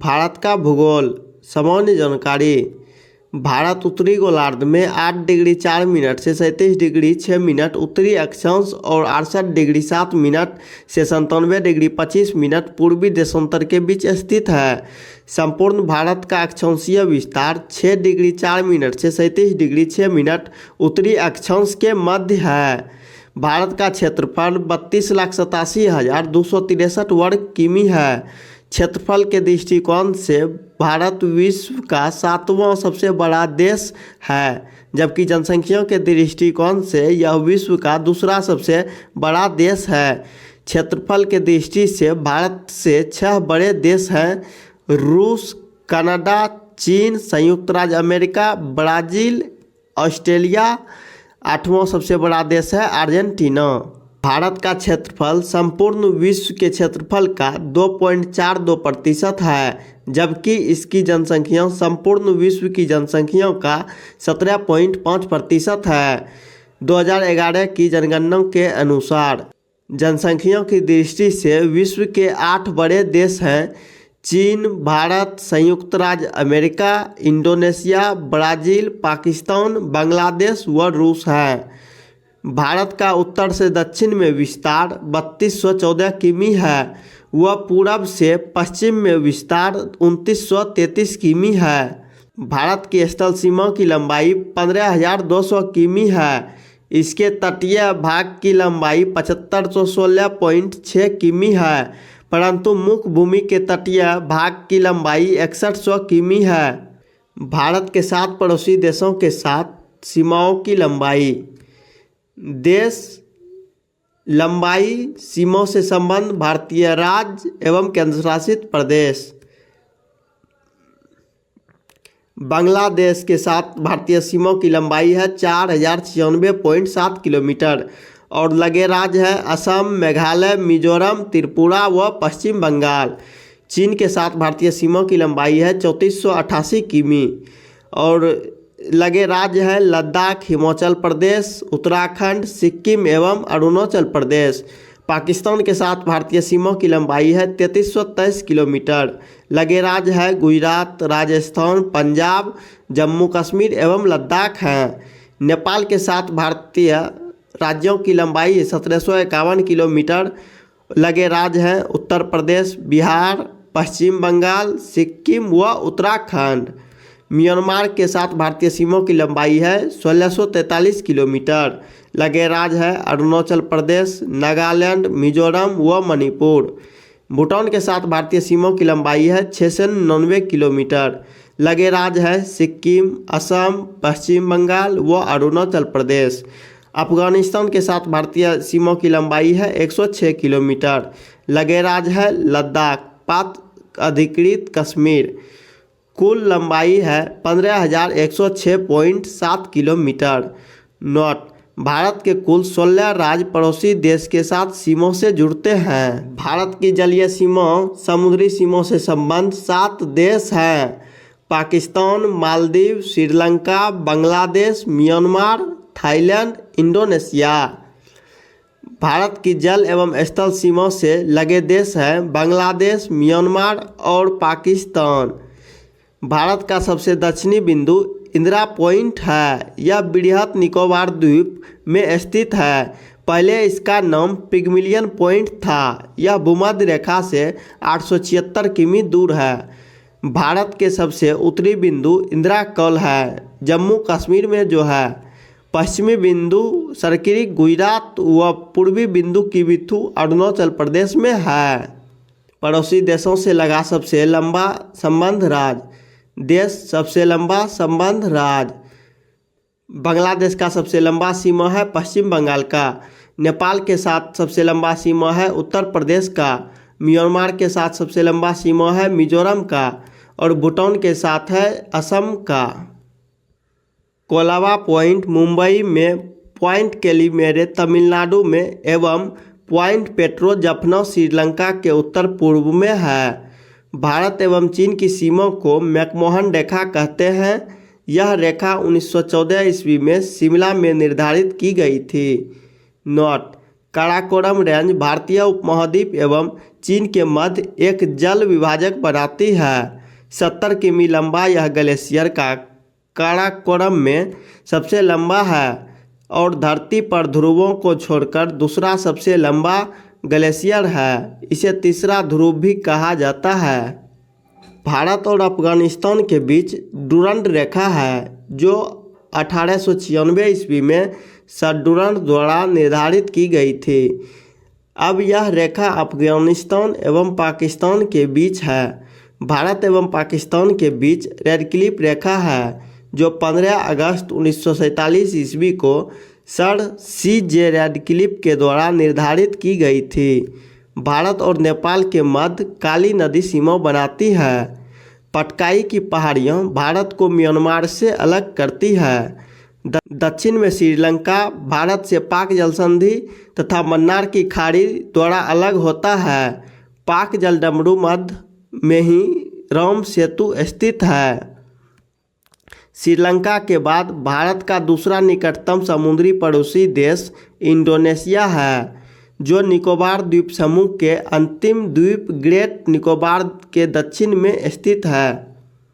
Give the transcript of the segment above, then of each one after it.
भारत का भूगोल। सामान्य जानकारी। भारत उत्तरी गोलार्ध में 8 डिग्री 4 मिनट से 37 डिग्री 6 मिनट उत्तरी अक्षांश और 68 डिग्री 7 मिनट से 97 डिग्री 25 मिनट पूर्वी देशांतर के बीच स्थित है। संपूर्ण भारत का अक्षांशीय विस्तार 6 डिग्री 4 मिनट से 37 डिग्री 6 मिनट उत्तरी अक्षांश के मध्य है। भारत का क्षेत्रफल 32,87,263 वर्ग किमी है। क्षेत्रफल के दृष्टिकोण से भारत विश्व का 7वां सबसे बड़ा देश है, जबकि जनसंख्या के दृष्टिकोण से यह विश्व का दूसरा सबसे बड़ा देश है। क्षेत्रफल के दृष्टि से भारत से 6 बड़े देश हैं: रूस, कनाडा, चीन, संयुक्त राज्य अमेरिका, ब्राज़ील, ऑस्ट्रेलिया। 8वां सबसे बड़ा देश है अर्जेंटीना। भारत का क्षेत्रफल संपूर्ण विश्व के क्षेत्रफल का 2.42% है, जबकि इसकी जनसंख्या संपूर्ण विश्व की जनसंख्या का 17.5% है। 2011 की जनगणना के अनुसार जनसंख्या की दृष्टि से विश्व के 8 बड़े देश हैं: चीन, भारत, संयुक्त राज्य America, Indonesia, Brazil, Pakistan, Bangladesh व रूस है। भारत का उत्तर से दक्षिण में विस्तार 3214 किमी है व पूरब से पश्चिम में विस्तार 2933 किमी है। भारत की स्थल सीमा की लंबाई 15,200 किमी है। इसके तटीय भाग की लंबाई 7516.6 किमी है, परंतु मुख्य भूमि के तटीय भाग की लंबाई 6100 किमी है। भारत के 7 पड़ोसी देशों के साथ सीमाओं की लंबाई। देश लंबाई सीमाओं से संबंध: भारतीय राज्य एवं केंद्रशासित प्रदेश। बांग्लादेश के साथ भारतीय सीमाओं की लंबाई है 4096.7 किलोमीटर और लगे राज्य है असम, मेघालय, मिजोरम, त्रिपुरा व पश्चिम बंगाल। चीन के साथ भारतीय सीमाओं की लंबाई है 3488 किमी और लगे राज्य है लद्दाख, हिमाचल प्रदेश, उत्तराखंड, सिक्किम एवं अरुणाचल प्रदेश। पाकिस्तान के साथ भारतीय सीमाओं की लंबाई है 3323 किलोमीटर। लगे राज्य है गुजरात, राजस्थान, पंजाब, जम्मू कश्मीर एवं लद्दाख हैं। नेपाल के साथ भारतीय राज्यों की लंबाई 1751 किलोमीटर। लगे राज्य हैं उत्तर प्रदेश, बिहार, पश्चिम बंगाल, सिक्किम व उत्तराखंड। म्यांमार के साथ भारतीय सीमाओं की लंबाई है 1643 किलोमीटर। लगे राज्य है अरुणाचल प्रदेश, नागालैंड, मिजोरम व मणिपुर। भूटान के साथ भारतीय सीमाओं की लंबाई है 699 किलोमीटर। लगे राज्य है सिक्किम, असम, पश्चिम बंगाल व अरुणाचल प्रदेश। अफगानिस्तान के साथ भारतीय सीमाओं की लंबाई है 106 किलोमीटर। लगे राज्य है लद्दाख, पाक अधिकृत कश्मीर। कुल लंबाई है 15,106.7 किलोमीटर। नोट: भारत के कुल 16 राज्य पड़ोसी देश के साथ सीमाओं से जुड़ते हैं। भारत की जलीय सीमाओं समुद्री सीमाओं से संबंध 7 देश हैं: Pakistan, Maldives, Sri Lanka, Bangladesh, Myanmar, Thailand, Indonesia. Bharat की जल एवं स्थल सीमाओं से लगे देश हैं बांग्लादेश, म्यांमार और पाकिस्तान। भारत का सबसे दक्षिणी बिंदु इंदिरा पॉइंट है। यह बृहद निकोबार द्वीप में स्थित है। पहले इसका नाम पिग्मलियन पॉइंट था। यह भूमध्य रेखा से 876 किमी दूर है। भारत के सबसे उत्तरी बिंदु इंदिरा कौल है, जम्मू कश्मीर में जो है। पश्चिमी बिंदु सरकरी गुजरात व पूर्वी बिंदु किबिथु अरुणाचल प्रदेश में है। पड़ोसी देशों से लगा सबसे लंबा संबंध राज्य। देश सबसे लंबा संबंध राज्य। बांग्लादेश का सबसे लंबा सीमा है पश्चिम बंगाल का। नेपाल के साथ सबसे लंबा सीमा है उत्तर प्रदेश का। म्यांमार के साथ सबसे लंबा सीमा है मिजोरम का और भूटान के साथ है असम का। कोलाबा पॉइंट मुंबई में, पॉइंट कैलिमेरे तमिलनाडु में एवं पॉइंट पेट्रो जफना श्रीलंका के उत्तर पूर्व में है। भारत एवं चीन की सीमा को मैकमोहन रेखा कहते हैं। यह रेखा 1914 ईस्वी में शिमला में निर्धारित की गई थी। नोट: काराकोरम रेंज भारतीय उपमहाद्वीप एवं चीन के मध्य एक जल विभाजक बनाती है। 70 किमी लंबा यह ग्लेशियर का काराकोरम में सबसे लंबा है और धरती पर ध्रुवों को छोड़कर दूसरा सबसे लंबा ग्लेशियर है। इसे तीसरा ध्रुव भी कहा जाता है। भारत और अफगानिस्तान के बीच डुरंड रेखा है जो 1896 ईस्वी में सर डुरंड द्वारा निर्धारित की गई थी। अब यह रेखा अफगानिस्तान एवं पाकिस्तान के बीच है। भारत एवं पाकिस्तान के बीच रेड क्लिफ रेखा है जो 15 अगस्त 1947 ईस्वी को सर C.J. रैडक्लिफ के द्वारा निर्धारित की गई थी। भारत और नेपाल के मध्य काली नदी सीमा बनाती है। पटकाई की पहाड़ियाँ भारत को म्यांमार से अलग करती है। दक्षिण में श्रीलंका भारत से पाक जल संधि तथा मन्नार की खाड़ी द्वारा अलग होता है। पाक जलडमरू मध्य में ही राम सेतु स्थित है। श्रीलंका के बाद भारत का दूसरा निकटतम समुद्री पड़ोसी देश इंडोनेशिया है जो निकोबार द्वीप समूह के अंतिम द्वीप ग्रेट निकोबार के दक्षिण में स्थित है।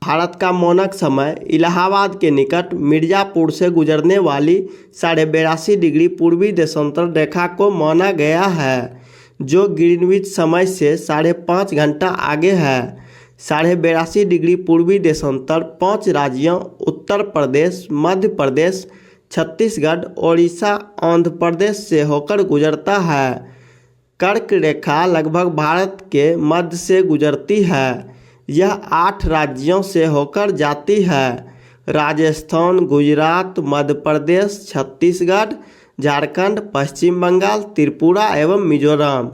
भारत का मानक समय इलाहाबाद के निकट मिर्ज़ापुर से गुजरने वाली 82.5 डिग्री पूर्वी देशांतर रेखा को माना गया है जो ग्रीनविच समय से 5.5 घंटा आगे है। 82.5 डिग्री पूर्वी देशांतर 5 राज्यों उत्तर प्रदेश, मध्य प्रदेश, छत्तीसगढ़, ओडिशा, आंध्र प्रदेश से होकर गुजरता है। कर्क रेखा लगभग भारत के मध्य से गुजरती है। यह 8 राज्यों से होकर जाती है। राजस्थान, गुजरात, मध्य प्रदेश, छत्तीसगढ़, झारखंड, पश्चिम बंगाल, त्रिपुरा एवं मिजोरम।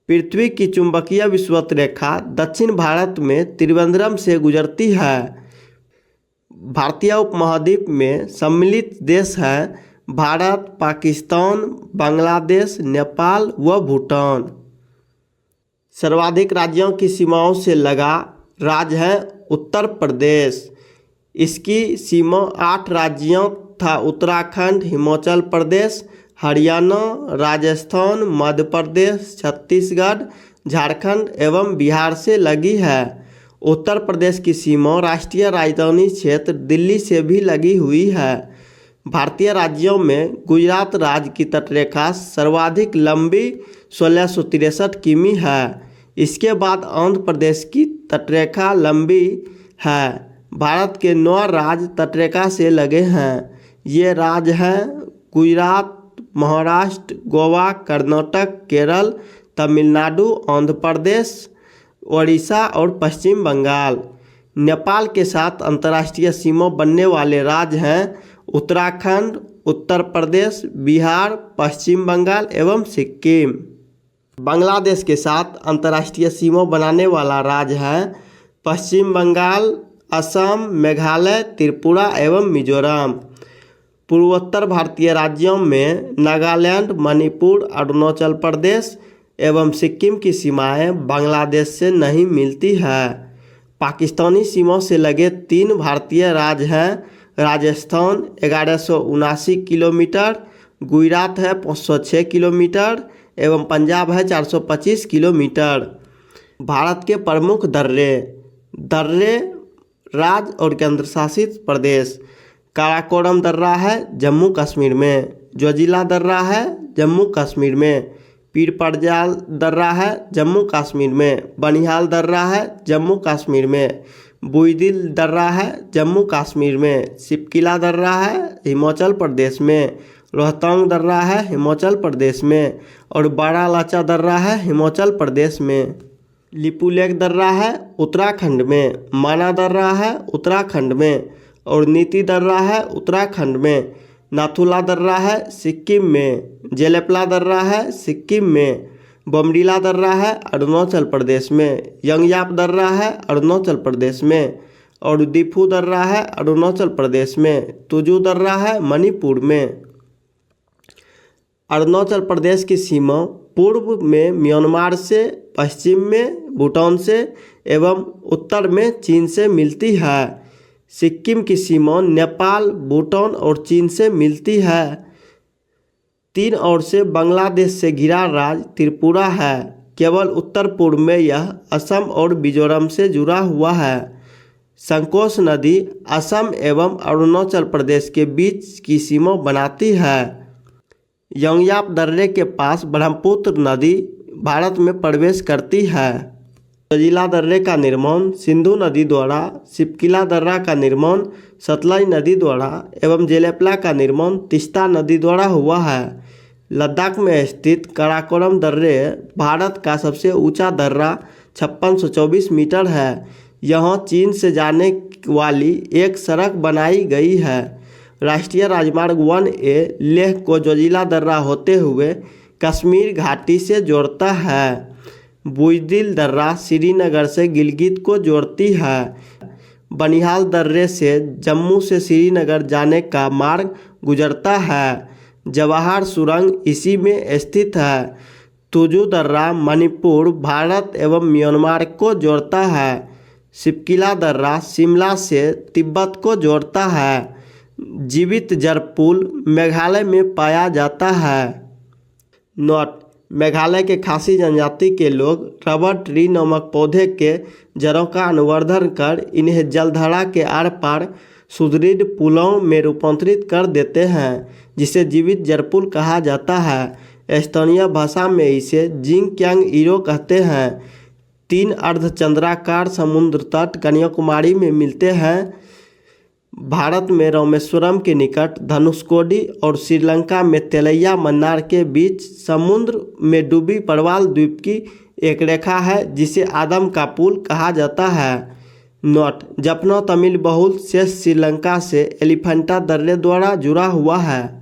पृथ्वी की चुंबकीय विषुवत रेखा दक्षिण भारत में त्रिवेंद्रम से गुजरती है। भारतीय उपमहाद्वीप में सम्मिलित देश हैं भारत, पाकिस्तान, बांग्लादेश, नेपाल व भूटान। सर्वाधिक राज्यों की सीमाओं से लगा राज्य है उत्तर प्रदेश। इसकी सीमा 8 राज्यों तथा उत्तराखंड, हिमाचल प्रदेश, हरियाणा, राजस्थान, मध्य प्रदेश, छत्तीसगढ़, झारखंड एवं बिहार से लगी है। उत्तर प्रदेश की सीमा राष्ट्रीय राजधानी क्षेत्र दिल्ली से भी लगी हुई है। भारतीय राज्यों में गुजरात राज्य की तटरेखा सर्वाधिक लंबी 1663 किमी है। इसके बाद आंध्र प्रदेश की तटरेखा लंबी है। भारत के 9 राज्य तटरेखा से लगे हैं। ये राज्य हैं गुजरात, महाराष्ट्र, गोवा, कर्नाटक, केरल, तमिलनाडु, आंध्र प्रदेश, ओडिशा और पश्चिम बंगाल। नेपाल के साथ अंतर्राष्ट्रीय सीमा बनने वाले राज्य हैं उत्तराखंड, उत्तर प्रदेश, बिहार, पश्चिम बंगाल एवं सिक्किम। बांग्लादेश के साथ अंतर्राष्ट्रीय सीमा बनाने वाला राज्य है पश्चिम बंगाल, असम, मेघालय, त्रिपुरा एवं मिजोरम। पूर्वोत्तर भारतीय राज्यों में नागालैंड, मणिपुर, अरुणाचल प्रदेश एवं सिक्किम की सीमाएं बांग्लादेश से नहीं मिलती है। पाकिस्तानी सीमा से लगे 3 भारतीय राज्य हैं राजस्थान 1179 किलोमीटर, गुजरात है 506 किलोमीटर एवं पंजाब है 425 किलोमीटर। भारत के प्रमुख दर्रे राज्य और केंद्र शासित प्रदेश। काराकोरम दर्रा है जम्मू कश्मीर में। जोजिला दर्रा है जम्मू कश्मीर में। पीर पंजाल दर्रा है जम्मू कश्मीर में। बनिहाल दर्रा है जम्मू कश्मीर में। बुइदिल दर्रा है जम्मू कश्मीर में। सिपकिला दर्रा है हिमाचल प्रदेश में। रोहतांग दर्रा है हिमाचल प्रदेश में और बड़ा लाचा दर्रा है हिमाचल प्रदेश में। लिपुलेख दर्रा है उत्तराखंड में। माना दर्रा है उत्तराखंड में और नीति दर्रा है उत्तराखंड में। नाथुला दर्रा है सिक्किम में। जेलेपला दर्रा है सिक्किम में। बमडीला दर्रा है अरुणाचल प्रदेश में। यंगयाप दर्रा है अरुणाचल प्रदेश में और दीफू दर्रा है अरुणाचल प्रदेश में। तुजू दर्रा है मणिपुर में। अरुणाचल प्रदेश की सीमा पूर्व में म्यांमार से, पश्चिम में भूटान से एवं उत्तर में चीन से मिलती है। सिक्किम की सीमा नेपाल, भूटान और चीन से मिलती है। तीन ओर से बांग्लादेश से घिरा राज्य त्रिपुरा है। केवल उत्तर पूर्व में यह असम और मिजोरम से जुड़ा हुआ है। संकोश नदी असम एवं अरुणाचल प्रदेश के बीच की सीमा बनाती है। यंगयाप दर्रे के पास ब्रह्मपुत्र नदी भारत में प्रवेश करती है। जोजिला दर्रे का निर्माण सिंधु नदी द्वारा, शिपकिला दर्रा का निर्माण सतलज नदी द्वारा एवं जेलेपला का निर्माण तीस्ता नदी द्वारा हुआ है। लद्दाख में स्थित काराकोरम दर्रे भारत का सबसे ऊंचा दर्रा 5624 मीटर है। यहाँ चीन से जाने वाली एक सड़क बनाई गई है। राष्ट्रीय राजमार्ग 1A लेह को जोजिला दर्रा होते हुए कश्मीर घाटी से जोड़ता है। बुज़दिल दर्रा श्रीनगर से गिलगित को जोड़ती है। बनिहाल दर्रे से जम्मू से श्रीनगर जाने का मार्ग गुजरता है। जवाहर सुरंग इसी में स्थित है। तुजू दर्रा मणिपुर, भारत एवं म्यांमार को जोड़ता है। शिपकिला दर्रा शिमला से तिब्बत को जोड़ता है। जीवित जरपुल मेघालय में पाया जाता है। नोट: मेघालय के खासी जनजाति के लोग रबर ट्री नामक पौधे के जड़ों का अनुवर्धन कर इन्हें जलधारा के आर पार सुदृढ़ पुलों में रूपांतरित कर देते हैं, जिसे जीवित जरपुल कहा जाता है। स्थानीय भाषा में इसे जिंगक्यांग इरो कहते हैं। 3 अर्धचंद्राकार समुद्र तट कन्याकुमारी में मिलते हैं। भारत में रामेश्वरम के निकट धनुषकोडी और श्रीलंका में तेलैया मन्नार के बीच समुद्र में डूबी परवाल द्वीप की एक रेखा है, जिसे आदम का पुल कहा जाता है। नोट: जफना तमिल बहुल शेष श्रीलंका से एलिफेंटा दर्रे द्वारा जुड़ा हुआ है।